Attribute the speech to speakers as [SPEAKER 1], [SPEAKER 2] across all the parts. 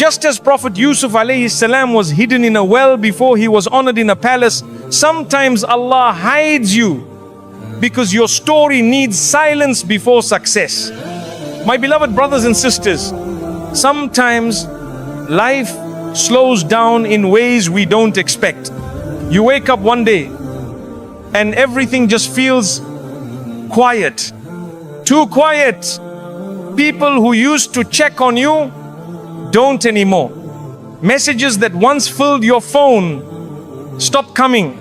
[SPEAKER 1] Just as Prophet Yusuf alayhi salam was hidden in a well before he was honored in a palace, sometimes Allah hides you because your story needs silence before success. My beloved brothers and sisters, sometimes life slows down in ways we don't expect. You wake up one day and everything just feels quiet, too quiet. People who used to check on you don't anymore. Messages that once filled your phone stop coming.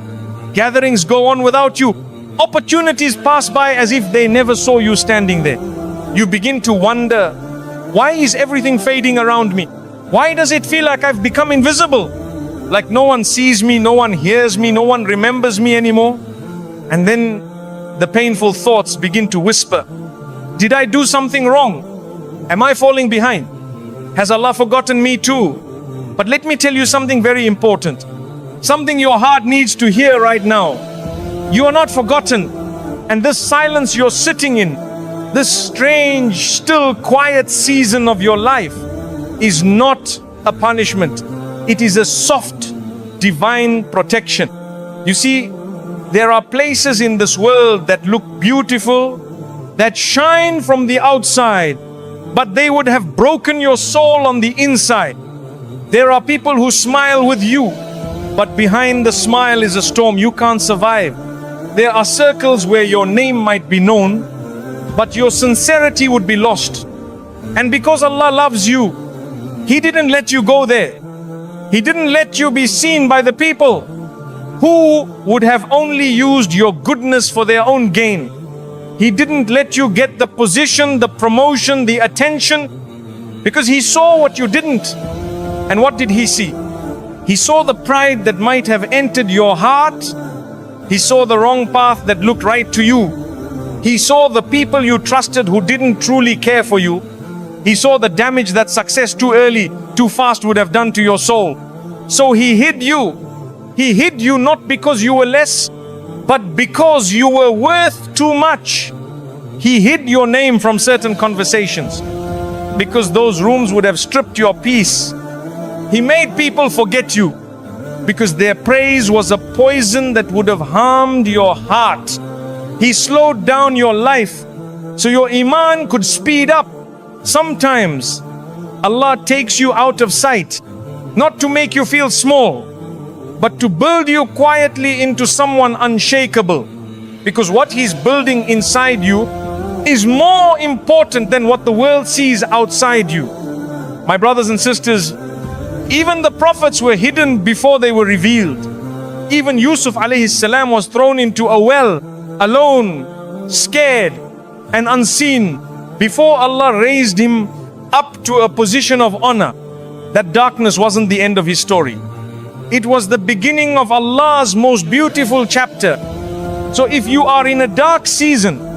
[SPEAKER 1] Gatherings go on without you. Opportunities pass by as if they never saw you standing there. You begin to wonder, why is everything fading around me? Why does it feel like I've become invisible? Like no one sees me, no one hears me, no one remembers me anymore? And then the painful thoughts begin to whisper, did I do something wrong? Am I falling behind? Has Allah forgotten me too? But let me tell you something very important. Something your heart needs to hear right now. You are not forgotten. And this silence you're sitting in, this strange, still, quiet season of your life is not a punishment. It is a soft, divine protection. You see, there are places in this world that look beautiful, that shine from the outside, but they would have broken your soul on the inside. There are people who smile with you, but behind the smile is a storm you can't survive. There are circles where your name might be known, but your sincerity would be lost. And because Allah loves you, He didn't let you go there. He didn't let you be seen by the people who would have only used your goodness for their own gain. He didn't let you get the position, the promotion, the attention, because He saw what you didn't. And what did He see? He saw the pride that might have entered your heart. He saw the wrong path that looked right to you. He saw the people you trusted who didn't truly care for you. He saw the damage that success too early, too fast would have done to your soul. So He hid you. He hid you not because you were less, but because you were worth too much. He hid your name from certain conversations because those rooms would have stripped your peace. He made people forget you because their praise was a poison that would have harmed your heart. He slowed down your life so your iman could speed up. Sometimes Allah takes you out of sight, not to make you feel small, but to build you quietly into someone unshakable. Because what He's building inside you is more important than what the world sees outside you. My brothers and sisters, even the prophets were hidden before they were revealed. Even Yusuf alayhi salam was thrown into a well, alone, scared and unseen, before Allah raised him up to a position of honor. That darkness wasn't the end of his story. It was the beginning of Allah's most beautiful chapter. So if you are in a dark season,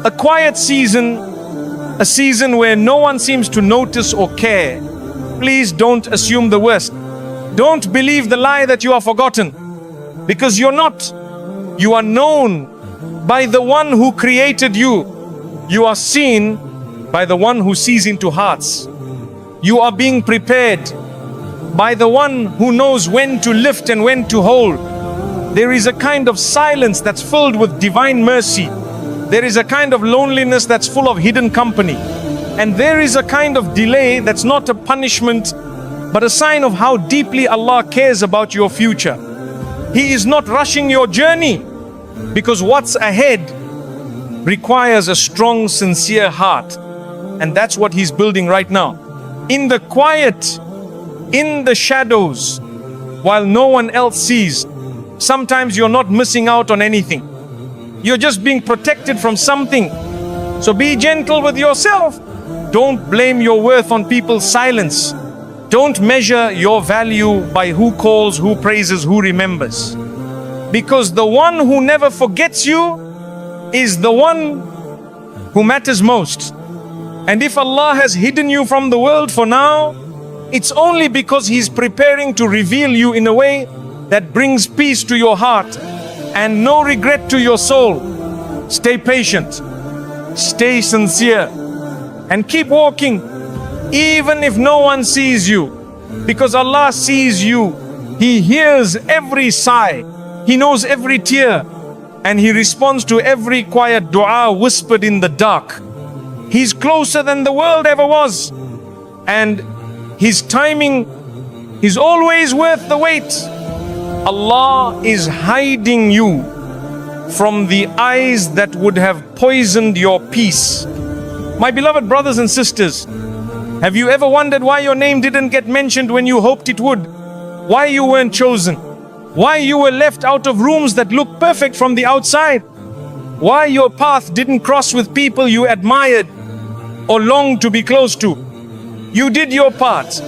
[SPEAKER 1] a quiet season, a season where no one seems to notice or care, please don't assume the worst. Don't believe the lie that you are forgotten, because you're not. You are known by the one who created you. You are seen by the one who sees into hearts. You are being prepared by the one who knows when to lift and when to hold. There is a kind of silence that's filled with divine mercy. There is a kind of loneliness that's full of hidden company. And there is a kind of delay that's not a punishment, but a sign of how deeply Allah cares about your future. He is not rushing your journey, because what's ahead requires a strong, sincere heart. And that's what He's building right now. In the quiet, in the shadows, while no one else sees. Sometimes you're not missing out on anything. You're just being protected from something. So be gentle with yourself. Don't blame your worth on people's silence. Don't measure your value by who calls, who praises, who remembers. Because the one who never forgets you is the one who matters most. And if Allah has hidden you from the world for now, it's only because He's preparing to reveal you in a way that brings peace to your heart and no regret to your soul. Stay patient, stay sincere, and keep walking even if no one sees you, because Allah sees you. He hears every sigh, He knows every tear, and He responds to every quiet dua whispered in the dark. He's closer than the world ever was, and His timing is always worth the wait. Allah is hiding you from the eyes that would have poisoned your peace. My beloved brothers and sisters, have you ever wondered why your name didn't get mentioned when you hoped it would? Why you weren't chosen? Why you were left out of rooms that look perfect from the outside? Why your path didn't cross with people you admired or longed to be close to? You did your part.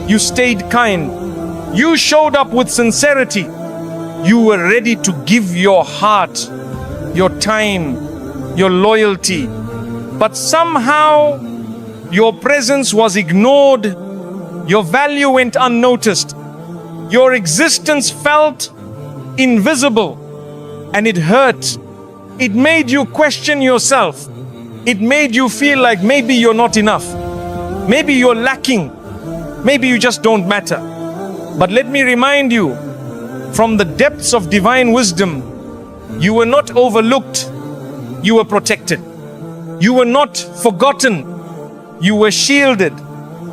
[SPEAKER 1] You stayed kind. You showed up with sincerity. You were ready to give your heart, your time, your loyalty. But somehow your presence was ignored. Your value went unnoticed. Your existence felt invisible, and it hurt. It made you question yourself. It made you feel like maybe you're not enough. Maybe you're lacking. Maybe you just don't matter. But let me remind you, from the depths of divine wisdom, you were not overlooked, you were protected. You were not forgotten, you were shielded.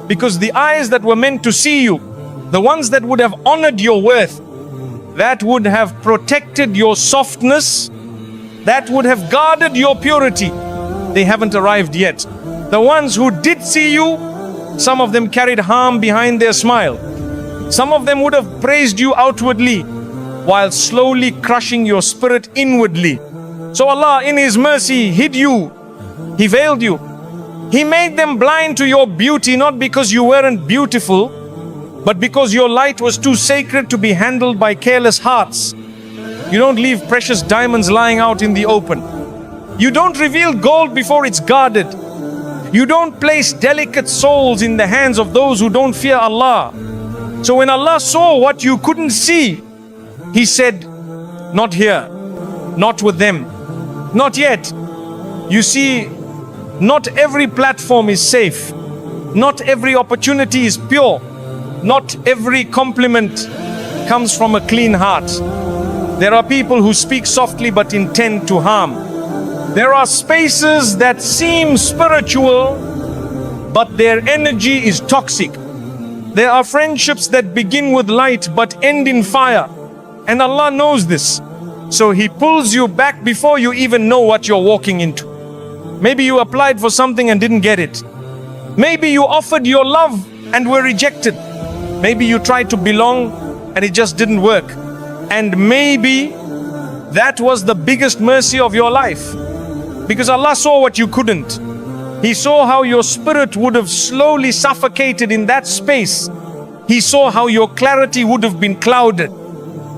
[SPEAKER 1] Because the eyes that were meant to see you, the ones that would have honored your worth, that would have protected your softness, that would have guarded your purity, they haven't arrived yet. The ones who did see you, some of them carried harm behind their smile. Some of them would have praised you outwardly, while slowly crushing your spirit inwardly. So Allah in His mercy hid you. He veiled you. He made them blind to your beauty, not because you weren't beautiful, but because your light was too sacred to be handled by careless hearts. You don't leave precious diamonds lying out in the open. You don't reveal gold before it's guarded. You don't place delicate souls in the hands of those who don't fear Allah. So when Allah saw what you couldn't see, He said, not here, not with them, not yet. You see, not every platform is safe. Not every opportunity is pure. Not every compliment comes from a clean heart. There are people who speak softly but intend to harm. There are spaces that seem spiritual, but their energy is toxic. There are friendships that begin with light but end in fire. And Allah knows this. So He pulls you back before you even know what you're walking into. Maybe you applied for something and didn't get it. Maybe you offered your love and were rejected. Maybe you tried to belong and it just didn't work. And maybe that was the biggest mercy of your life. Because Allah saw what you couldn't. He saw how your spirit would have slowly suffocated in that space. He saw how your clarity would have been clouded.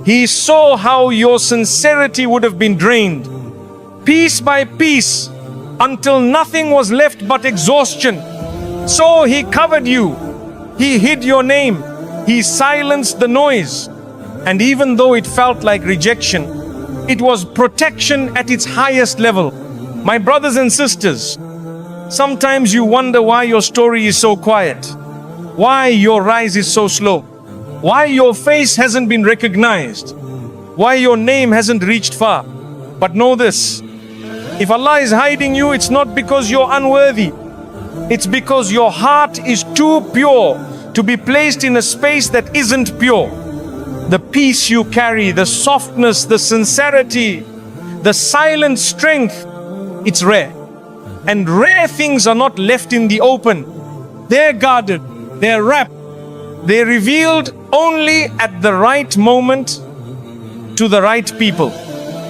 [SPEAKER 1] He saw how your sincerity would have been drained. Piece by piece, until nothing was left but exhaustion. So He covered you. He hid your name. He silenced the noise. And even though it felt like rejection, it was protection at its highest level. My brothers and sisters, sometimes you wonder why your story is so quiet, why your rise is so slow, why your face hasn't been recognized, why your name hasn't reached far. But know this, if Allah is hiding you, it's not because you're unworthy. It's because your heart is too pure to be placed in a space that isn't pure. The peace you carry, the softness, the sincerity, the silent strength, it's rare. And rare things are not left in the open. They're guarded, they're wrapped, they're revealed only at the right moment to the right people.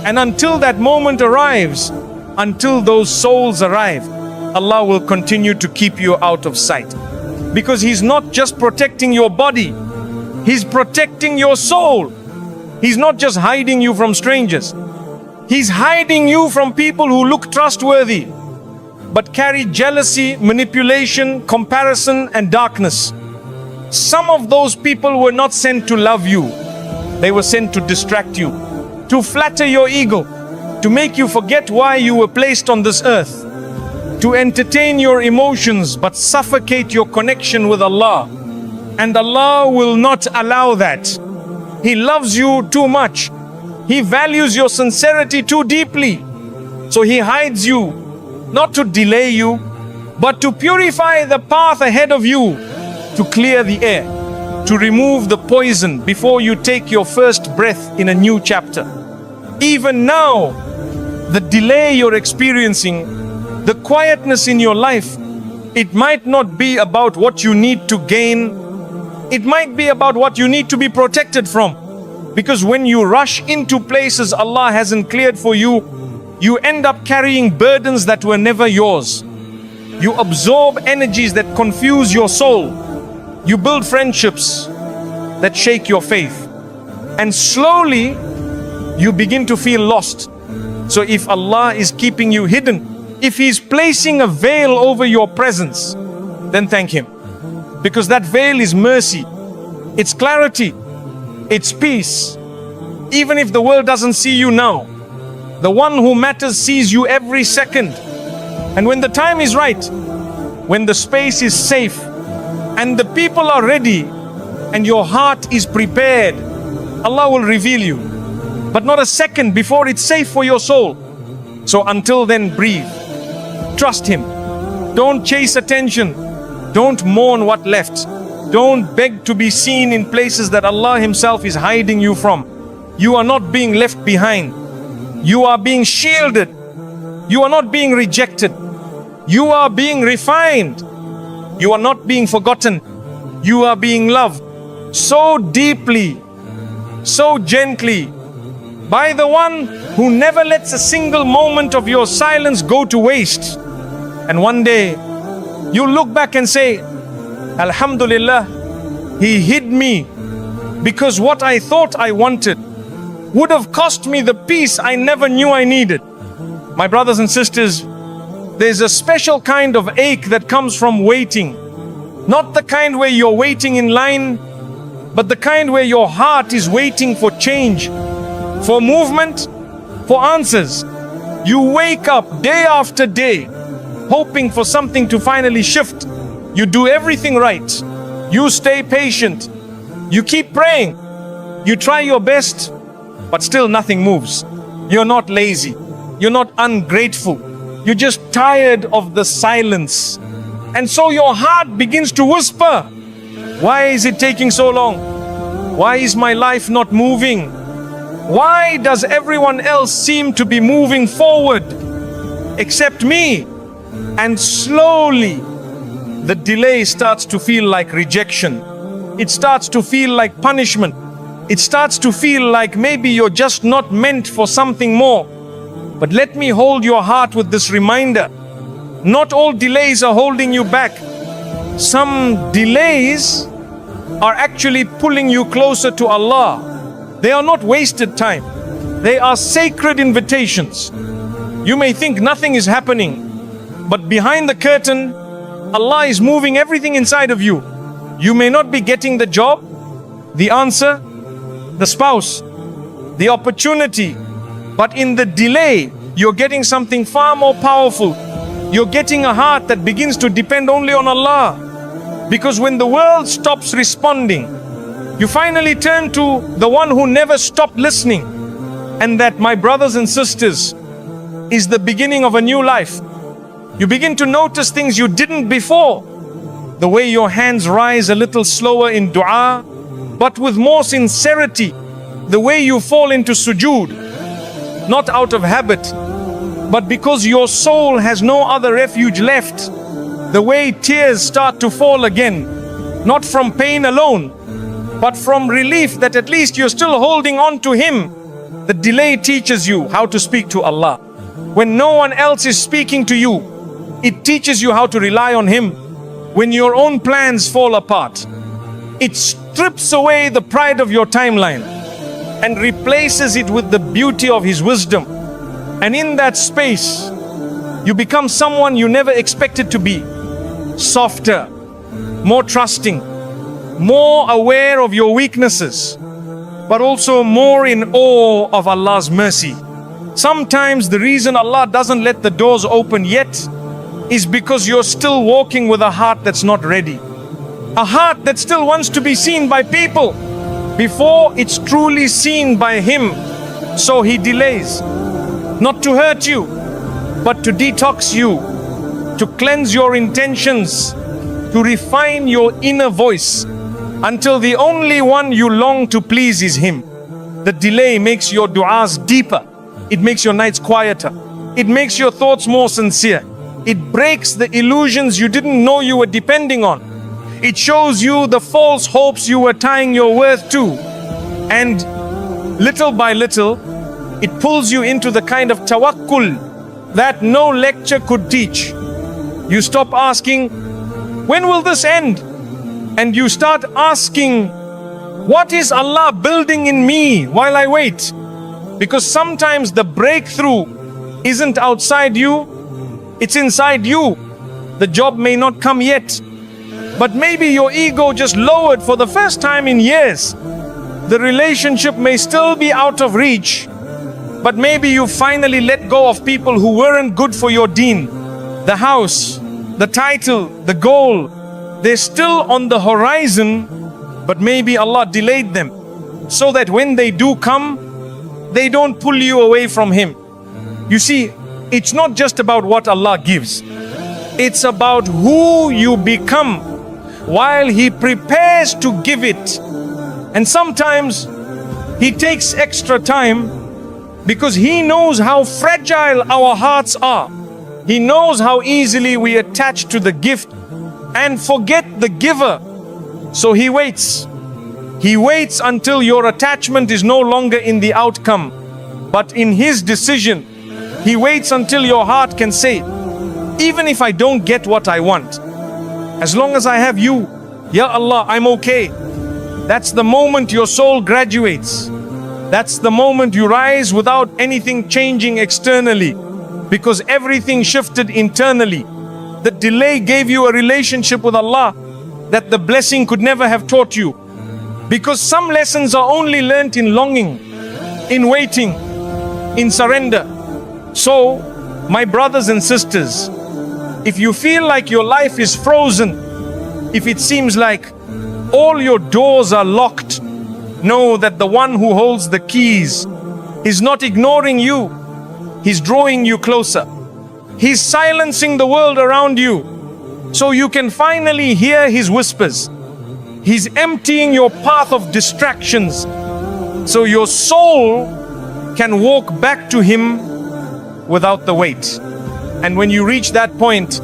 [SPEAKER 1] And until that moment arrives, until those souls arrive, Allah will continue to keep you out of sight. Because He's not just protecting your body, He's protecting your soul. He's not just hiding you from strangers. He's hiding you from people who look trustworthy, but carry jealousy, manipulation, comparison, and darkness. Some of those people were not sent to love you. They were sent to distract you, to flatter your ego, to make you forget why you were placed on this earth, to entertain your emotions but suffocate your connection with Allah. And Allah will not allow that. He loves you too much. He values your sincerity too deeply. So He hides you, not to delay you, but to purify the path ahead of you, to clear the air, to remove the poison before you take your first breath in a new chapter. Even now, the delay you're experiencing, the quietness in your life, it might not be about what you need to gain. It might be about what you need to be protected from. Because when you rush into places Allah hasn't cleared for you, you end up carrying burdens that were never yours. You absorb energies that confuse your soul. You build friendships that shake your faith. And slowly, you begin to feel lost. So if Allah is keeping you hidden, if He's placing a veil over your presence, then thank Him. Because that veil is mercy, it's clarity, it's peace. Even if the world doesn't see you now, the one who matters sees you every second. And when the time is right, when the space is safe, and the people are ready, and your heart is prepared, Allah will reveal you. But not a second before it's safe for your soul. So until then, breathe. Trust Him. Don't chase attention. Don't mourn what left. Don't beg to be seen in places that Allah Himself is hiding you from. You are not being left behind. You are being shielded. You are not being rejected. You are being refined. You are not being forgotten. You are being loved so deeply, so gently, by the one who never lets a single moment of your silence go to waste. And one day, you look back and say, Alhamdulillah, He hid me because what I thought I wanted would have cost me the peace I never knew I needed. My brothers and sisters, there's a special kind of ache that comes from waiting. Not the kind where you're waiting in line, but the kind where your heart is waiting for change, for movement, for answers. You wake up day after day, hoping for something to finally shift. You do everything right. You stay patient. You keep praying. You try your best, but still nothing moves. You're not lazy. You're not ungrateful. You're just tired of the silence. And so your heart begins to whisper, why is it taking so long? Why is my life not moving? Why does everyone else seem to be moving forward except me? And slowly, the delay starts to feel like rejection. It starts to feel like punishment. It starts to feel like maybe you're just not meant for something more. But let me hold your heart with this reminder. Not all delays are holding you back. Some delays are actually pulling you closer to Allah. They are not wasted time. They are sacred invitations. You may think nothing is happening, but behind the curtain, Allah is moving everything inside of you. You may not be getting the job, the answer, the spouse, the opportunity, but in the delay, you're getting something far more powerful. You're getting a heart that begins to depend only on Allah. Because when the world stops responding, you finally turn to the one who never stopped listening. And that, my brothers and sisters, is the beginning of a new life. You begin to notice things you didn't before. The way your hands rise a little slower in dua, but with more sincerity. The way you fall into sujood, not out of habit, but because your soul has no other refuge left. The way tears start to fall again, not from pain alone, but from relief that at least you're still holding on to Him. The delay teaches you how to speak to Allah. When no one else is speaking to you, it teaches you how to rely on Him. When your own plans fall apart, it strips away the pride of your timeline and replaces it with the beauty of His wisdom. And in that space, you become someone you never expected to be. Softer, more trusting, more aware of your weaknesses, but also more in awe of Allah's mercy. Sometimes the reason Allah doesn't let the doors open yet is because you're still walking with a heart that's not ready. A heart that still wants to be seen by people before it's truly seen by Him. So He delays, not to hurt you, but to detox you, to cleanse your intentions, to refine your inner voice, until the only one you long to please is Him. The delay makes your du'as deeper. It makes your nights quieter. It makes your thoughts more sincere. It breaks the illusions you didn't know you were depending on. It shows you the false hopes you were tying your worth to. And little by little, it pulls you into the kind of tawakkul that no lecture could teach. You stop asking, when will this end? And you start asking, what is Allah building in me while I wait? Because sometimes the breakthrough isn't outside you, it's inside you. The job may not come yet, but maybe your ego just lowered for the first time in years. The relationship may still be out of reach, but maybe you finally let go of people who weren't good for your deen. The house, the title, the goal, they're still on the horizon, but maybe Allah delayed them so that when they do come, they don't pull you away from Him. You see, it's not just about what Allah gives. It's about who you become while He prepares to give it. And sometimes He takes extra time because He knows how fragile our hearts are. He knows how easily we attach to the gift and forget the giver. So He waits. He waits until your attachment is no longer in the outcome, but in His decision. He waits until your heart can say, even if I don't get what I want, as long as I have You, Ya Allah, I'm okay. That's the moment your soul graduates. That's the moment you rise without anything changing externally, because everything shifted internally. The delay gave you a relationship with Allah that the blessing could never have taught you. Because some lessons are only learnt in longing, in waiting, in surrender. So, my brothers and sisters, if you feel like your life is frozen, if it seems like all your doors are locked, know that the one who holds the keys is not ignoring you. He's drawing you closer. He's silencing the world around you so you can finally hear His whispers. He's emptying your path of distractions so your soul can walk back to Him without the weight. And when you reach that point,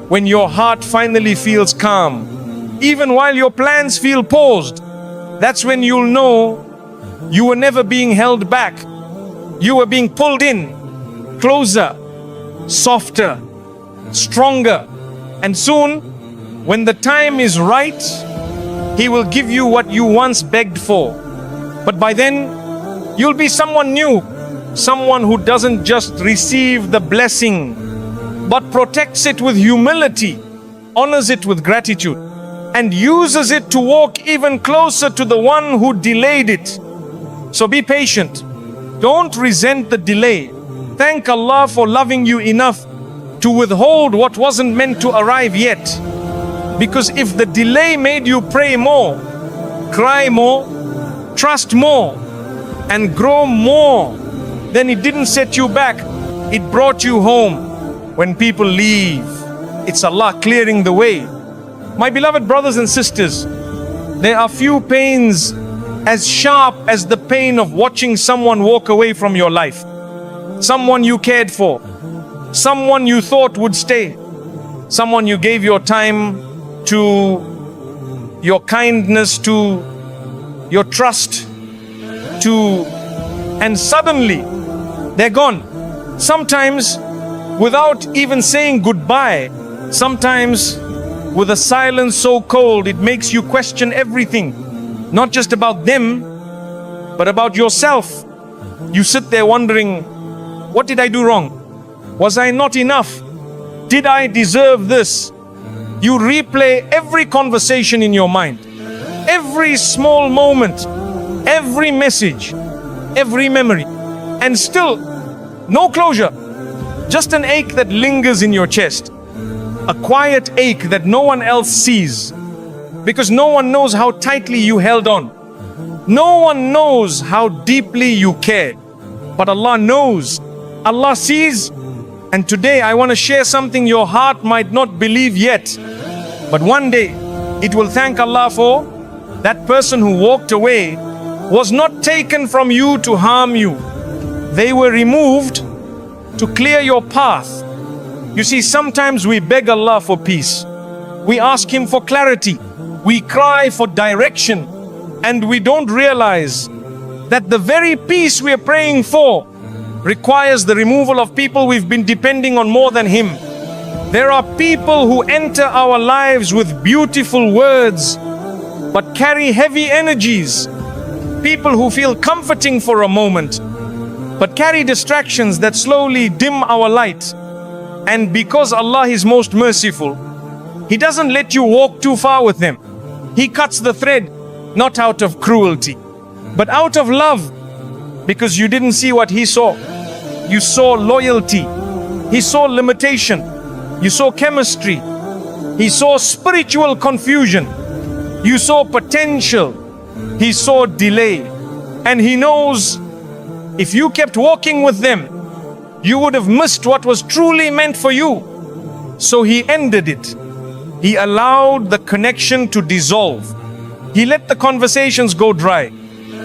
[SPEAKER 1] when your heart finally feels calm, even while your plans feel paused, that's when you'll know you were never being held back. You were being pulled in, closer, softer, stronger. And soon, when the time is right, He will give you what you once begged for. But by then, you'll be someone new, someone who doesn't just receive the blessing, but protects it with humility, honors it with gratitude, and uses it to walk even closer to the one who delayed it. So be patient. Don't resent the delay. Thank Allah for loving you enough to withhold what wasn't meant to arrive yet. Because if the delay made you pray more, cry more, trust more, and grow more, then it didn't set you back. It brought you home. When people leave, it's Allah clearing the way. My beloved brothers and sisters, there are few pains as sharp as the pain of watching someone walk away from your life. Someone you cared for, someone you thought would stay, someone you gave your time to, your kindness to, your trust to, and suddenly they're gone. Sometimes without even saying goodbye, sometimes with a silence so cold it makes you question everything, not just about them, but about yourself. You sit there wondering, what did I do wrong? Was I not enough? Did I deserve this? You replay every conversation in your mind, every small moment, every message, every memory, and still no closure, just an ache that lingers in your chest. a quiet ache that no one else sees, because no one knows how tightly you held on. No one knows how deeply you cared, but Allah knows. Allah sees. And today I want to share something your heart might not believe yet, but one day it will thank Allah for. That person who walked away was not taken from you to harm you. They were removed to clear your path. You see, sometimes we beg Allah for peace. We ask Him for clarity. We cry for direction. And we don't realize that the very peace we are praying for requires the removal of people we've been depending on more than Him. There are people who enter our lives with beautiful words but carry heavy energies. People who feel comforting for a moment but carry distractions that slowly dim our light. And because Allah is most merciful, He doesn't let you walk too far with them. He cuts the thread, not out of cruelty, but out of love, because you didn't see what He saw. You saw loyalty. He saw limitation. You saw chemistry. He saw spiritual confusion. You saw potential. He saw delay. And He knows if you kept walking with them, you would have missed what was truly meant for you. So He ended it. He allowed the connection to dissolve. He let the conversations go dry.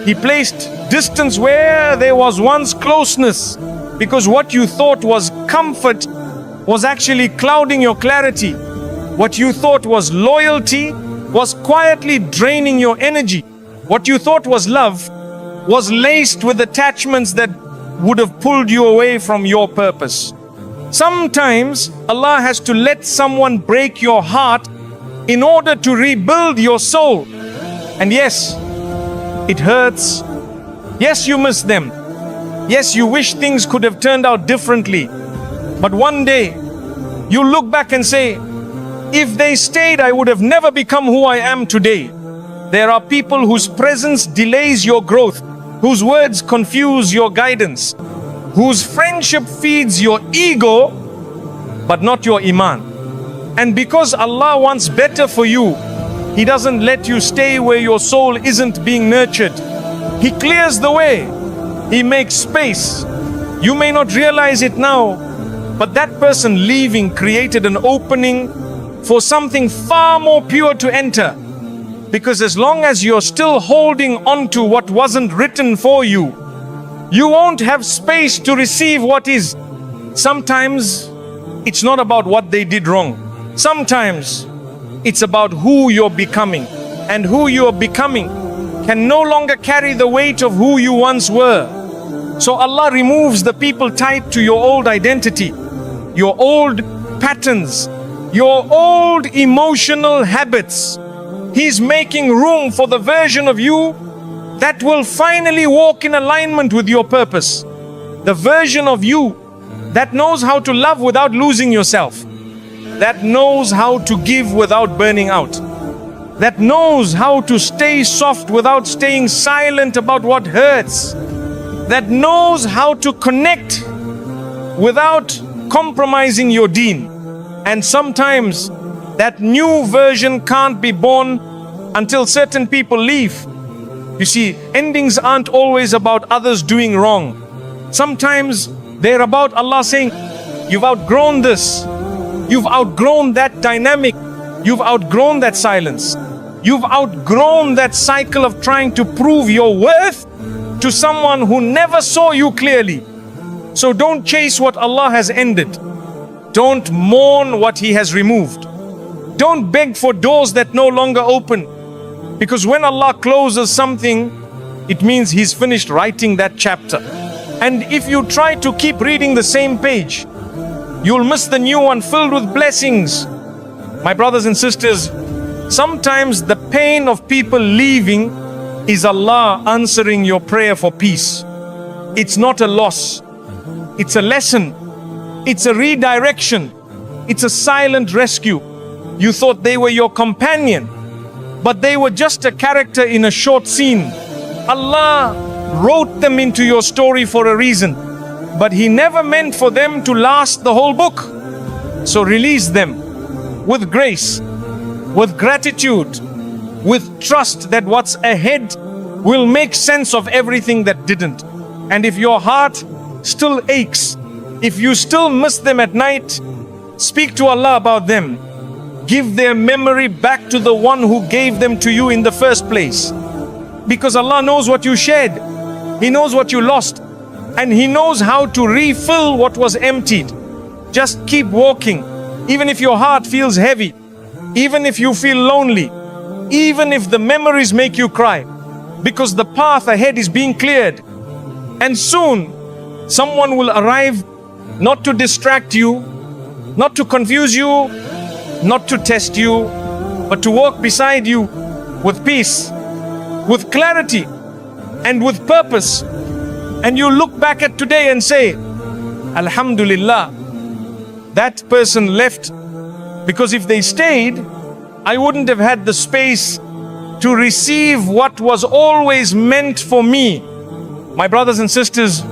[SPEAKER 1] He placed distance where there was once closeness, because what you thought was comfort was actually clouding your clarity. What you thought was loyalty was quietly draining your energy. What you thought was love was laced with attachments that would have pulled you away from your purpose. Sometimes Allah has to let someone break your heart in order to rebuild your soul. And yes, it hurts. Yes, you miss them. Yes, you wish things could have turned out differently. But one day, you look back and say, if they stayed, I would have never become who I am today. There are people whose presence delays your growth, whose words confuse your guidance, whose friendship feeds your ego, but not your iman. And because Allah wants better for you, He doesn't let you stay where your soul isn't being nurtured. He clears the way. He makes space. You may not realize it now, but that person leaving created an opening for something far more pure to enter. Because as long as you're still holding on to what wasn't written for you, you won't have space to receive what is. Sometimes it's not about what they did wrong. Sometimes it's about who you're becoming. And who you're becoming can no longer carry the weight of who you once were. So Allah removes the people tied to your old identity, your old patterns, your old emotional habits. He's making room for the version of you that will finally walk in alignment with your purpose. The version of you that knows how to love without losing yourself, that knows how to give without burning out, that knows how to stay soft without staying silent about what hurts, that knows how to connect without compromising your deen. And sometimes that new version can't be born until certain people leave. You see, endings aren't always about others doing wrong. Sometimes they're about Allah saying, you've outgrown this. You've outgrown that dynamic. You've outgrown that silence. You've outgrown that cycle of trying to prove your worth to someone who never saw you clearly. So don't chase what Allah has ended. Don't mourn what He has removed. Don't beg for doors that no longer open. Because when Allah closes something, it means He's finished writing that chapter. And if you try to keep reading the same page, you'll miss the new one filled with blessings. My brothers and sisters, sometimes the pain of people leaving is Allah answering your prayer for peace. It's not a loss. It's a lesson. It's a redirection. It's a silent rescue. You thought they were your companion, but they were just a character in a short scene. Allah wrote them into your story for a reason, but He never meant for them to last the whole book. So release them. with grace, with gratitude, with trust that what's ahead will make sense of everything that didn't. And if your heart still aches, if you still miss them at night, speak to Allah about them. Give their memory back to the one who gave them to you in the first place. Because Allah knows what you shed, He knows what you lost, and He knows how to refill what was emptied. Just keep walking, even if your heart feels heavy, even if you feel lonely, even if the memories make you cry, because the path ahead is being cleared. And soon, someone will arrive, not to distract you, not to confuse you, not to test you, but to walk beside you with peace, with clarity, and with purpose. And you look back at today and say, Alhamdulillah, that person left, because if they stayed, I wouldn't have had the space to receive what was always meant for me. My brothers and sisters,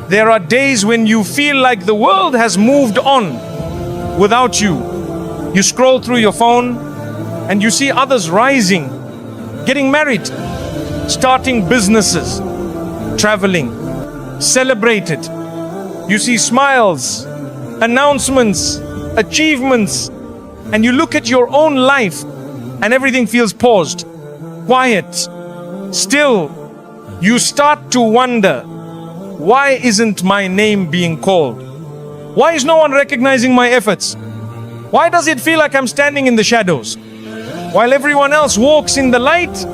[SPEAKER 1] there are days when you feel like the world has moved on without you. You scroll through your phone and you see others rising, getting married, starting businesses, traveling, celebrated. You see smiles, announcements, achievements, and you look at your own life and everything feels paused, quiet, still. You start to wonder, why isn't my name being called? Why is no one recognizing my efforts? Why does it feel like I'm standing in the shadows while everyone else walks in the light?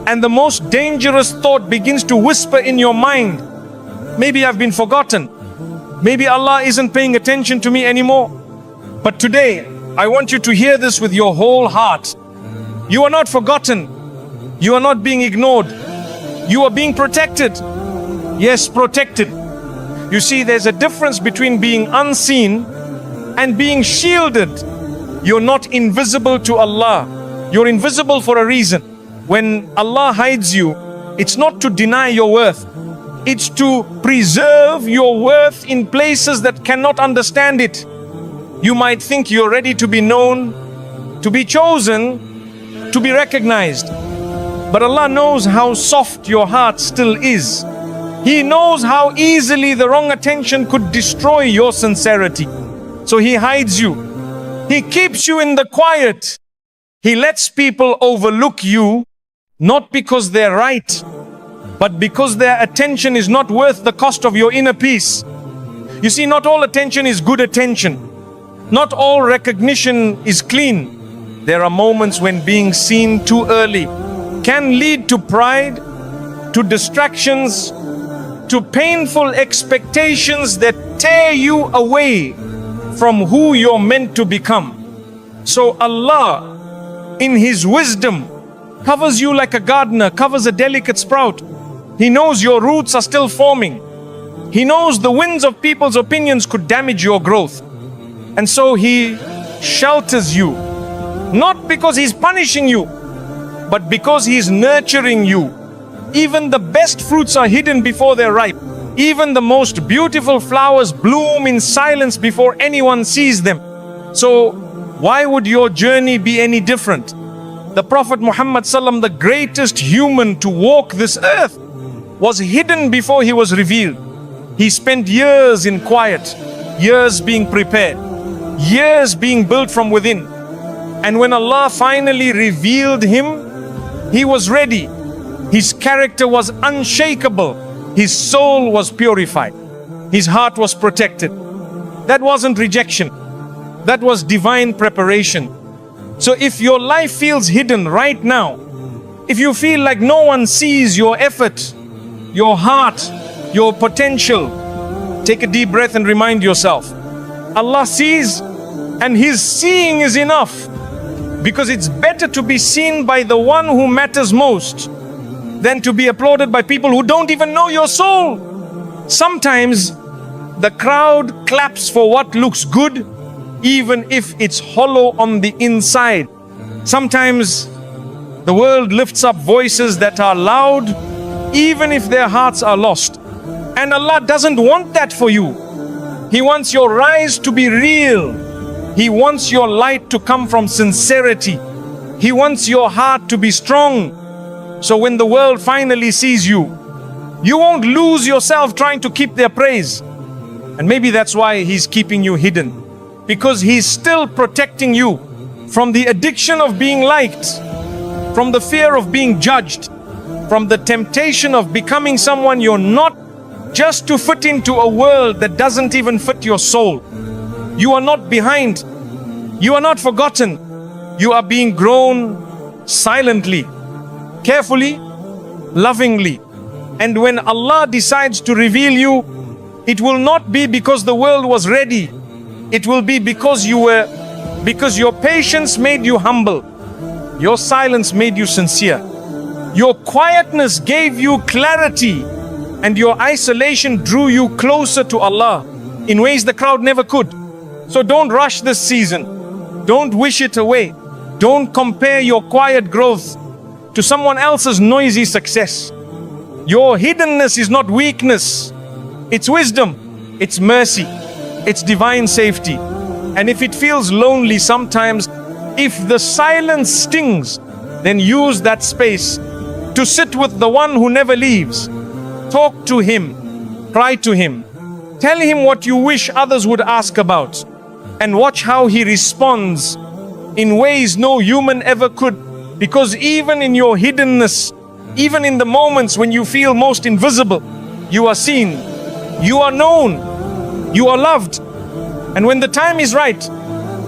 [SPEAKER 1] And the most dangerous thought begins to whisper in your mind, maybe I've been forgotten. Maybe Allah isn't paying attention to me anymore. But today, I want you to hear this with your whole heart. You are not forgotten. You are not being ignored. You are being protected. Yes, protected. You see, there's a difference between being unseen and being shielded. You're not invisible to Allah. You're invisible for a reason. When Allah hides you, it's not to deny your worth. It's to preserve your worth in places that cannot understand it. You might think you're ready to be known, to be chosen, to be recognized. But Allah knows how soft your heart still is. He knows how easily the wrong attention could destroy your sincerity. So He hides you. He keeps you in the quiet. He lets people overlook you, not because they're right, but because their attention is not worth the cost of your inner peace. You see, not all attention is good attention. Not all recognition is clean. There are moments when being seen too early can lead to pride, to distractions, to painful expectations that tear you away from who you're meant to become. So Allah, in His wisdom, covers you like a gardener covers a delicate sprout. He knows your roots are still forming. He knows the winds of people's opinions could damage your growth. And so He shelters you, not because He's punishing you, but because He's nurturing you. Even the best fruits are hidden before they're ripe. Even the most beautiful flowers bloom in silence before anyone sees them. So why would your journey be any different? The Prophet Muhammad Sallam, the greatest human to walk this earth, was hidden before he was revealed. He spent years in quiet, years being prepared, years being built from within. And when Allah finally revealed him, he was ready. His character was unshakable. His soul was purified. His heart was protected. That wasn't rejection. That was divine preparation. So if your life feels hidden right now, if you feel like no one sees your effort, your heart, your potential, take a deep breath and remind yourself, Allah sees, and His seeing is enough. Because it's better to be seen by the one who matters most than to be applauded by people who don't even know your soul. Sometimes the crowd claps for what looks good, even if it's hollow on the inside. Sometimes the world lifts up voices that are loud, even if their hearts are lost. And Allah doesn't want that for you. He wants your rise to be real. He wants your light to come from sincerity. He wants your heart to be strong. So when the world finally sees you, you won't lose yourself trying to keep their praise. And maybe that's why He's keeping you hidden, because He's still protecting you from the addiction of being liked, from the fear of being judged, from the temptation of becoming someone you're not, just to fit into a world that doesn't even fit your soul. You are not behind. You are not forgotten. You are being grown silently, carefully, lovingly. And when Allah decides to reveal you, it will not be because the world was ready. It will be because your patience made you humble. Your silence made you sincere. Your quietness gave you clarity, and your isolation drew you closer to Allah in ways the crowd never could. So don't rush this season. Don't wish it away. Don't compare your quiet growth to someone else's noisy success. Your hiddenness is not weakness. It's wisdom. It's mercy. It's divine safety. And if it feels lonely sometimes, if the silence stings, then use that space to sit with the one who never leaves. Talk to Him. Cry to Him. Tell Him what you wish others would ask about. And watch how He responds in ways no human ever could. Because even in your hiddenness, even in the moments when you feel most invisible, you are seen, you are known, you are loved. And when the time is right,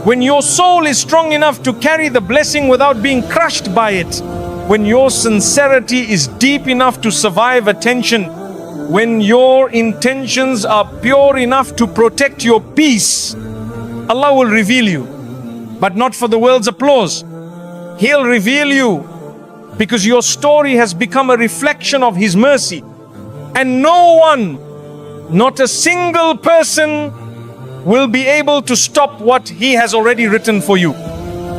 [SPEAKER 1] when your soul is strong enough to carry the blessing without being crushed by it, when your sincerity is deep enough to survive attention, when your intentions are pure enough to protect your peace, Allah will reveal you, but not for the world's applause. He'll reveal you because your story has become a reflection of His mercy. And no one, not a single person, will be able to stop what He has already written for you.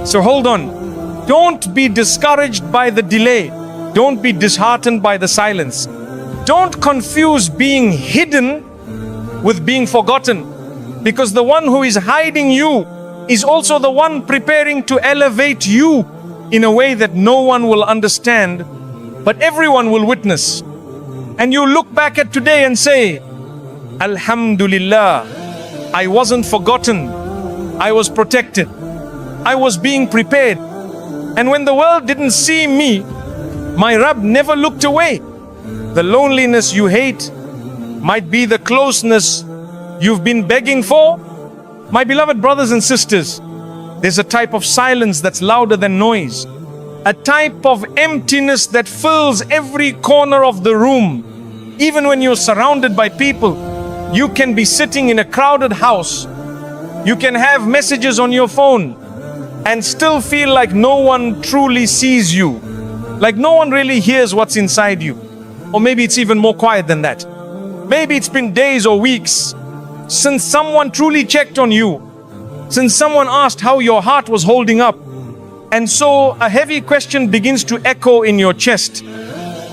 [SPEAKER 1] So hold on. Don't be discouraged by the delay. Don't be disheartened by the silence. Don't confuse being hidden with being forgotten, because the one who is hiding you is also the one preparing to elevate you in a way that no one will understand, but everyone will witness. And you look back at today and say, Alhamdulillah, I wasn't forgotten. I was protected. I was being prepared. And when the world didn't see me, my Rabb never looked away. The loneliness you hate might be the closeness you've been begging for. My beloved brothers and sisters, there's a type of silence that's louder than noise. A type of emptiness that fills every corner of the room. Even when you're surrounded by people, you can be sitting in a crowded house. You can have messages on your phone and still feel like no one truly sees you. Like no one really hears what's inside you. Or maybe it's even more quiet than that. Maybe it's been days or weeks since someone truly checked on you, since someone asked how your heart was holding up. And so a heavy question begins to echo in your chest.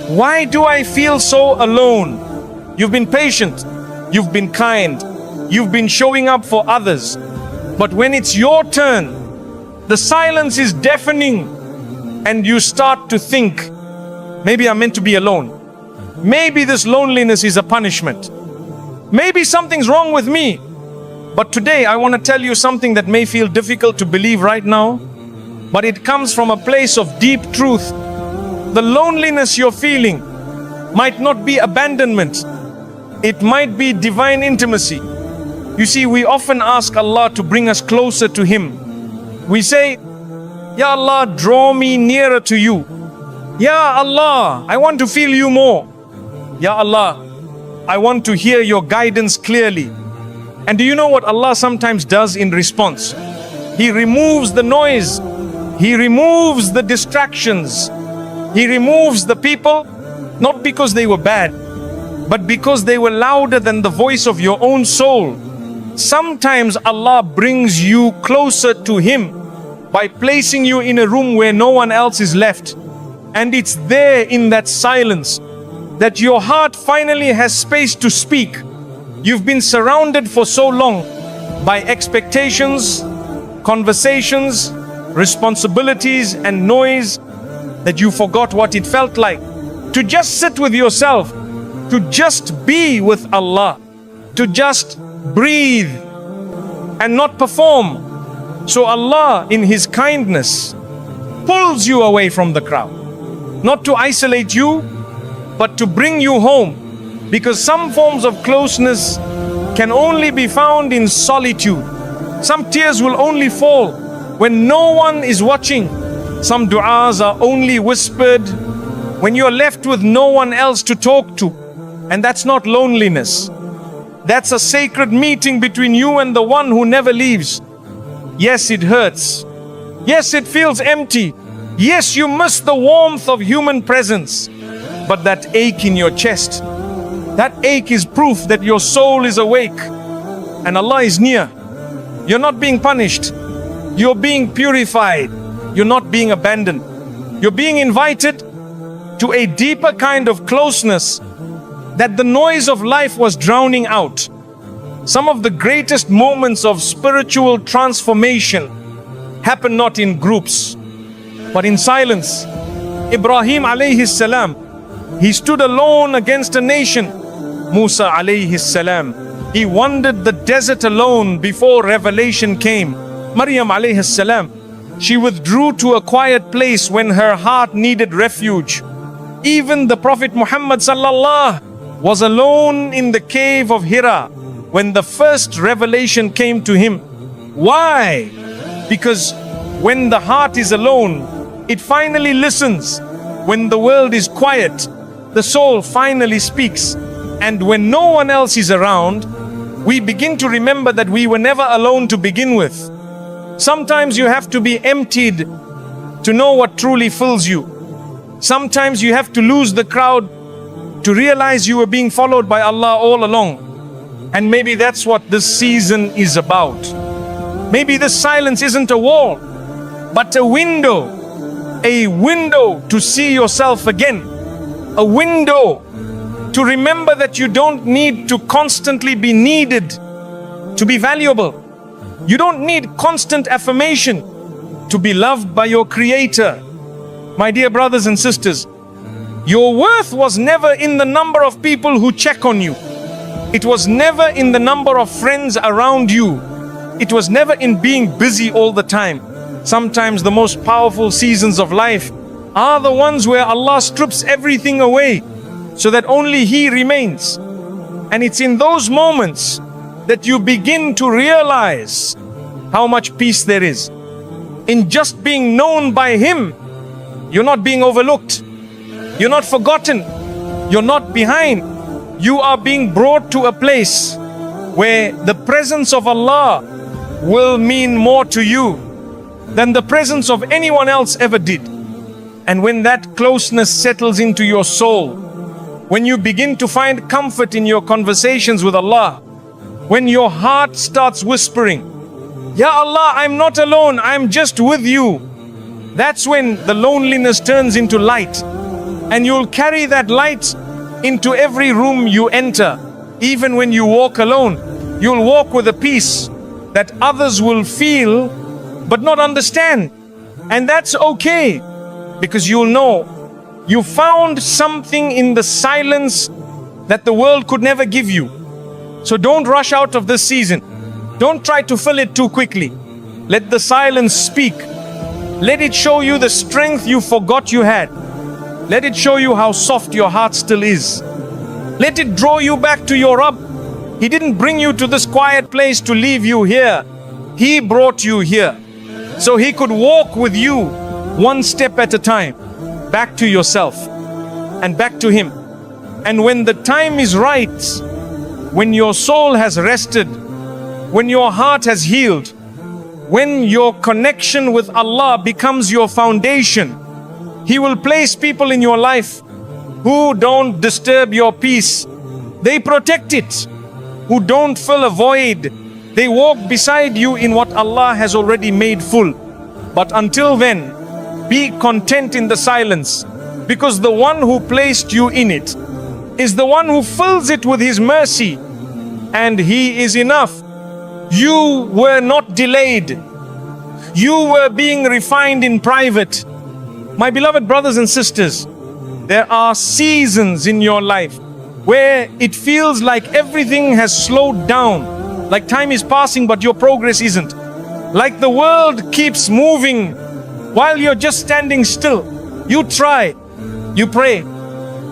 [SPEAKER 1] Why do I feel so alone? You've been patient, you've been kind, you've been showing up for others. But when it's your turn, the silence is deafening, and you start to think, maybe I'm meant to be alone. Maybe this loneliness is a punishment. Maybe something's wrong with me. But today I want to tell you something that may feel difficult to believe right now, but it comes from a place of deep truth. The loneliness you're feeling might not be abandonment. It might be divine intimacy. You see, we often ask Allah to bring us closer to Him. We say, Ya Allah, draw me nearer to you. Ya Allah, I want to feel you more. Ya Allah, I want to hear your guidance clearly. And do you know what Allah sometimes does in response? He removes the noise. He removes the distractions. He removes the people, not because they were bad, but because they were louder than the voice of your own soul. Sometimes Allah brings you closer to Him by placing you in a room where no one else is left. And it's there in that silence that your heart finally has space to speak. You've been surrounded for so long by expectations, conversations, responsibilities, and noise that you forgot what it felt like to just sit with yourself, to just be with Allah, to just breathe and not perform. So Allah, in His kindness, pulls you away from the crowd, not to isolate you, but to bring you home. Because some forms of closeness can only be found in solitude. Some tears will only fall when no one is watching. Some du'as are only whispered when you're left with no one else to talk to. And that's not loneliness. That's a sacred meeting between you and the one who never leaves. Yes, it hurts. Yes, it feels empty. Yes, you miss the warmth of human presence. But that ache in your chest, that ache is proof that your soul is awake and Allah is near. You're not being punished. You're being purified. You're not being abandoned. You're being invited to a deeper kind of closeness that the noise of life was drowning out. Some of the greatest moments of spiritual transformation happen not in groups, but in silence. Ibrahim alayhi salam, he stood alone against a nation. Musa alayhi salam, he wandered the desert alone before revelation came. Maryam alayhi salam, she withdrew to a quiet place when her heart needed refuge. Even the Prophet Muhammad sallallahu was alone in the cave of Hira when the first revelation came to him. Why? Because when the heart is alone, it finally listens. When the world is quiet, the soul finally speaks. And when no one else is around, we begin to remember that we were never alone to begin with. Sometimes you have to be emptied to know what truly fills you. Sometimes you have to lose the crowd to realize you were being followed by Allah all along. And maybe that's what this season is about. Maybe this silence isn't a wall, but a window to see yourself again. A window to remember that you don't need to constantly be needed to be valuable. You don't need constant affirmation to be loved by your Creator. My dear brothers and sisters, your worth was never in the number of people who check on you. It was never in the number of friends around you. It was never in being busy all the time. Sometimes the most powerful seasons of life are the ones where Allah strips everything away so that only He remains. And it's in those moments that you begin to realize how much peace there is. In just being known by Him, you're not being overlooked. You're not forgotten. You're not behind. You are being brought to a place where the presence of Allah will mean more to you than the presence of anyone else ever did. And when that closeness settles into your soul, when you begin to find comfort in your conversations with Allah, when your heart starts whispering, Ya Allah, I'm not alone, I'm just with you. That's when the loneliness turns into light. And you'll carry that light into every room you enter. Even when you walk alone, you'll walk with a peace that others will feel but not understand. And that's okay, because you'll know you found something in the silence that the world could never give you. So don't rush out of this season. Don't try to fill it too quickly. Let the silence speak. Let it show you the strength you forgot you had. Let it show you how soft your heart still is. Let it draw you back to your Rabb. He didn't bring you to this quiet place to leave you here. He brought you here so He could walk with you one step at a time, back to yourself and back to Him. And when the time is right, when your soul has rested, when your heart has healed, when your connection with Allah becomes your foundation, He will place people in your life who don't disturb your peace. They protect it. Who don't fill a void. They walk beside you in what Allah has already made full. But until then, be content in the silence, because the one who placed you in it is the one who fills it with His mercy, and He is enough. You were not delayed. You were being refined in private. My beloved brothers and sisters, there are seasons in your life where it feels like everything has slowed down, like time is passing but your progress isn't. Like the world keeps moving while you're just standing still. You try, you pray,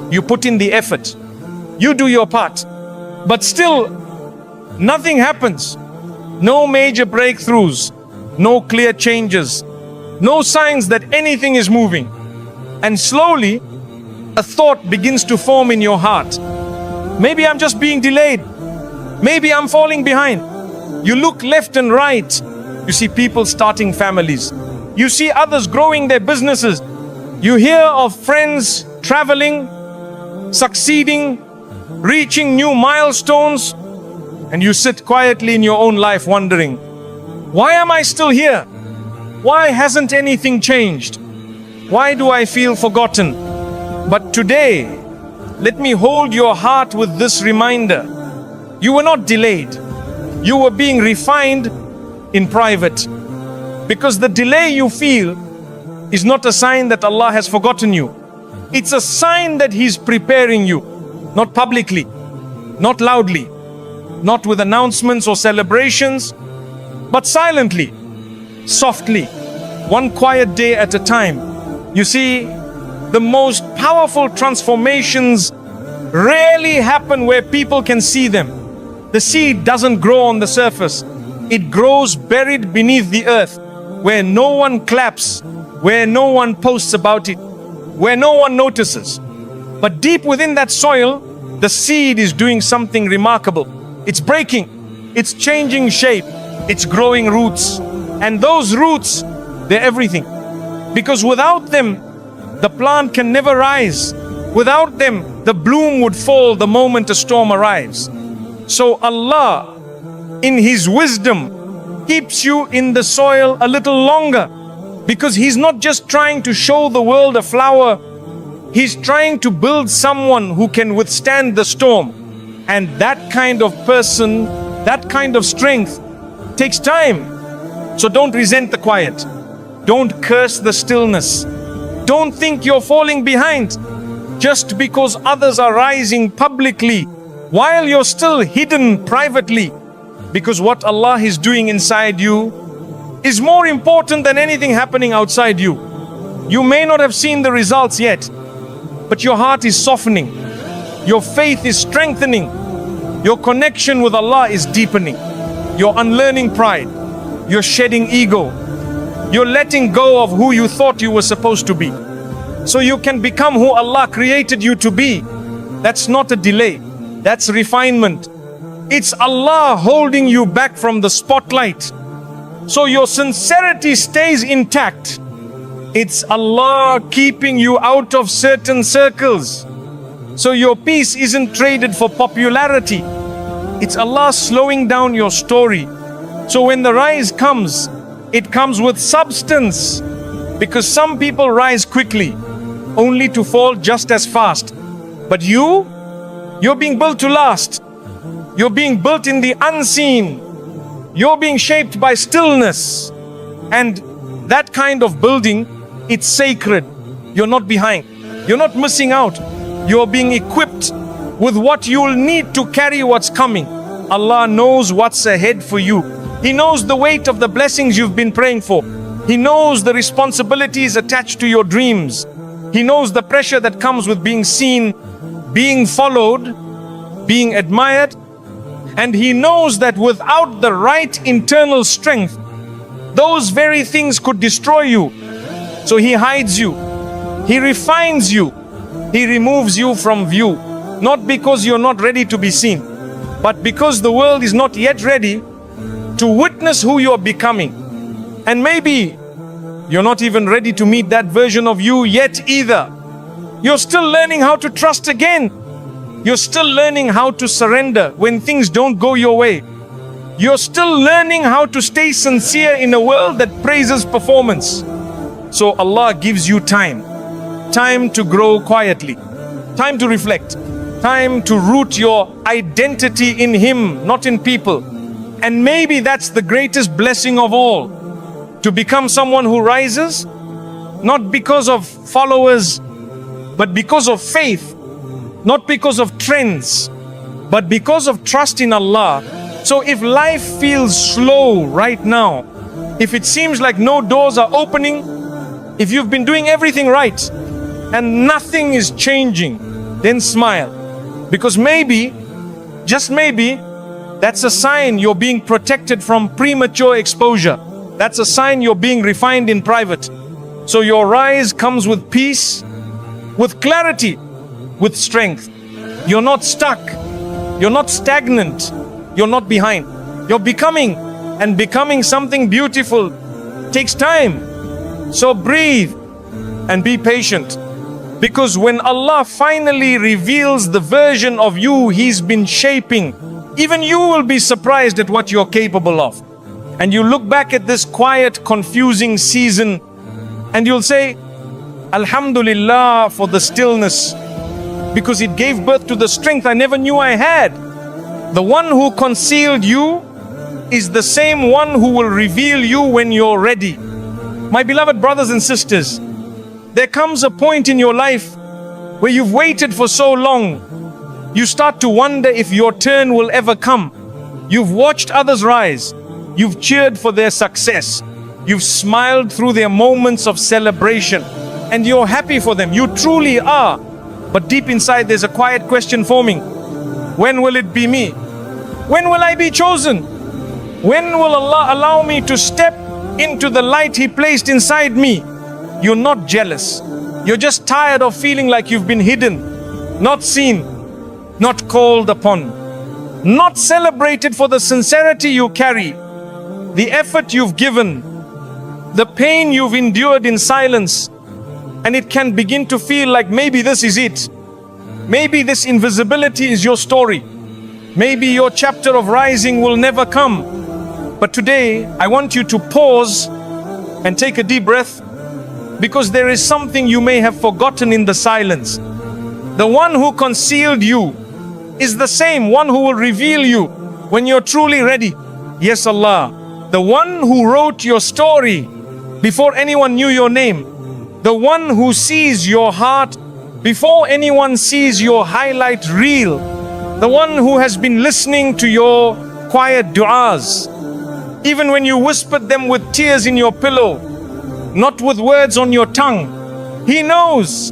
[SPEAKER 1] you put in the effort, you do your part, but still nothing happens. No major breakthroughs, no clear changes, no signs that anything is moving. And slowly, a thought begins to form in your heart. Maybe I'm just being delayed. Maybe I'm falling behind. You look left and right. You see people starting families. You see others growing their businesses. You hear of friends traveling, succeeding, reaching new milestones. And you sit quietly in your own life wondering, why am I still here? Why hasn't anything changed? Why do I feel forgotten? But today, let me hold your heart with this reminder. You were not delayed. You were being refined in private. Because the delay you feel is not a sign that Allah has forgotten you. It's a sign that He's preparing you. Not publicly, not loudly, not with announcements or celebrations, but silently, softly, one quiet day at a time. You see, the most powerful transformations rarely happen where people can see them. The seed doesn't grow on the surface. It grows buried beneath the earth, where no one claps, where no one posts about it, where no one notices. But deep within that soil, the seed is doing something remarkable. It's breaking, it's changing shape, it's growing roots. And those roots, they're everything. Because without them, the plant can never rise. Without them, the bloom would fall the moment a storm arrives. So Allah, in His wisdom, keeps you in the soil a little longer. Because He's not just trying to show the world a flower, He's trying to build someone who can withstand the storm. And that kind of person, that kind of strength takes time. So don't resent the quiet. Don't curse the stillness. Don't think you're falling behind just because others are rising publicly while you're still hidden privately. Because what Allah is doing inside you is more important than anything happening outside you. You may not have seen the results yet, but your heart is softening. Your faith is strengthening. Your connection with Allah is deepening. You're unlearning pride. You're shedding ego. You're letting go of who you thought you were supposed to be, so you can become who Allah created you to be. That's not a delay. That's refinement. It's Allah holding you back from the spotlight, so your sincerity stays intact. It's Allah keeping you out of certain circles, so your peace isn't traded for popularity. It's Allah slowing down your story, so when the rise comes, it comes with substance. Because some people rise quickly, only to fall just as fast. But you're being built to last. You're being built in the unseen. You're being shaped by stillness. And that kind of building, it's sacred. You're not behind. You're not missing out. You're being equipped with what you'll need to carry what's coming. Allah knows what's ahead for you. He knows the weight of the blessings you've been praying for. He knows the responsibilities attached to your dreams. He knows the pressure that comes with being seen, being followed, being admired. And He knows that without the right internal strength, those very things could destroy you. So He hides you. He refines you. He removes you from view. Not because you're not ready to be seen, but because the world is not yet ready to witness who you're becoming. And maybe you're not even ready to meet that version of you yet either. You're still learning how to trust again. You're still learning how to surrender when things don't go your way. You're still learning how to stay sincere in a world that praises performance. So Allah gives you time. Time to grow quietly. Time to reflect. Time to root your identity in Him, not in people. And maybe that's the greatest blessing of all. to become someone who rises, not because of followers, but because of faith, not because of trends, but because of trust in Allah. So if life feels slow right now, if it seems like no doors are opening, if you've been doing everything right and nothing is changing, then smile. Because maybe, just maybe, that's a sign you're being protected from premature exposure. That's a sign you're being refined in private. So your rise comes with peace, with clarity, with strength. You're not stuck. You're not stagnant. You're not behind. You're becoming, and becoming something beautiful takes time. So breathe and be patient. Because when Allah finally reveals the version of you He's been shaping, even you will be surprised at what you're capable of. And you look back at this quiet, confusing season and you'll say, Alhamdulillah for the stillness, because it gave birth to the strength I never knew I had. The one who concealed you is the same one who will reveal you when you're ready. My beloved brothers and sisters, there comes a point in your life where you've waited for so long, you start to wonder if your turn will ever come. You've watched others rise. You've cheered for their success. You've smiled through their moments of celebration. And you're happy for them. You truly are. But deep inside there's a quiet question forming. When will it be me? When will I be chosen? When will Allah allow me to step into the light He placed inside me? You're not jealous. You're just tired of feeling like you've been hidden, not seen, not called upon, not celebrated for the sincerity you carry, the effort you've given, the pain you've endured in silence. And it can begin to feel like maybe this is it. Maybe this invisibility is your story. Maybe your chapter of rising will never come. But today, I want you to pause and take a deep breath, because there is something you may have forgotten in the silence. The one who concealed you is the same one who will reveal you when you're truly ready. Yes, Allah, the one who wrote your story before anyone knew your name, the one who sees your heart before anyone sees your highlight reel, the one who has been listening to your quiet du'as, even when you whispered them with tears in your pillow, not with words on your tongue. He knows.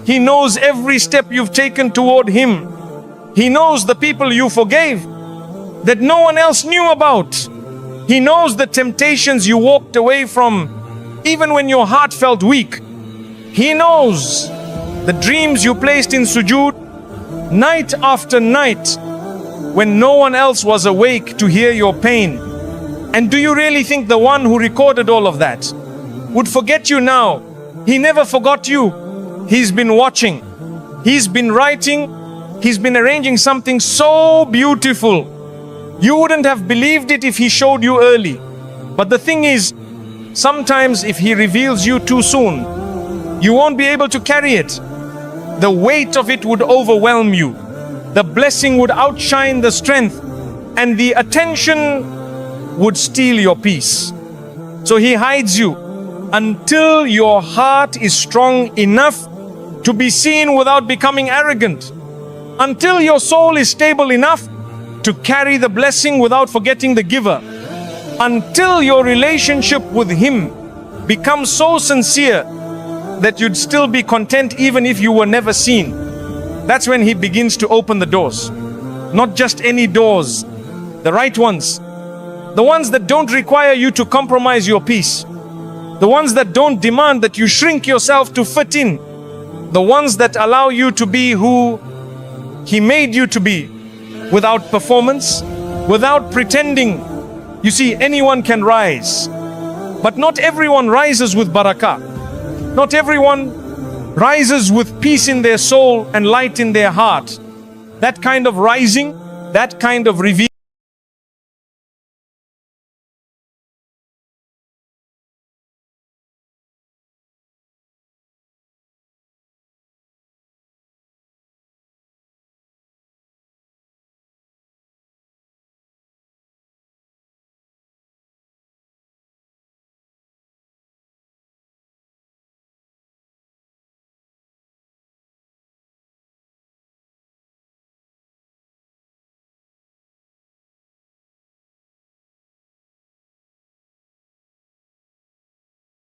[SPEAKER 1] He knows every step you've taken toward Him. He knows the people you forgave that no one else knew about. He knows the temptations you walked away from, even when your heart felt weak. He knows the dreams you placed in sujood night after night when no one else was awake to hear your pain. And do you really think the one who recorded all of that would forget you now? He never forgot you. He's been watching. He's been writing. He's been arranging something so beautiful. You wouldn't have believed it if He showed you early. But the thing is, sometimes if He reveals you too soon, you won't be able to carry it. The weight of it would overwhelm you. The blessing would outshine the strength, and the attention would steal your peace. So He hides you until your heart is strong enough to be seen without becoming arrogant, until your soul is stable enough to carry the blessing without forgetting the giver, until your relationship with Him becomes so sincere that you'd still be content even if you were never seen. That's when He begins to open the doors. Not just any doors, the right ones. The ones that don't require you to compromise your peace. The ones that don't demand that you shrink yourself to fit in. The ones that allow you to be who He made you to be, without performance, without pretending. You see, anyone can rise, but not everyone rises with barakah. Not everyone rises with peace in their soul and light in their heart. That kind of rising, that kind of reveal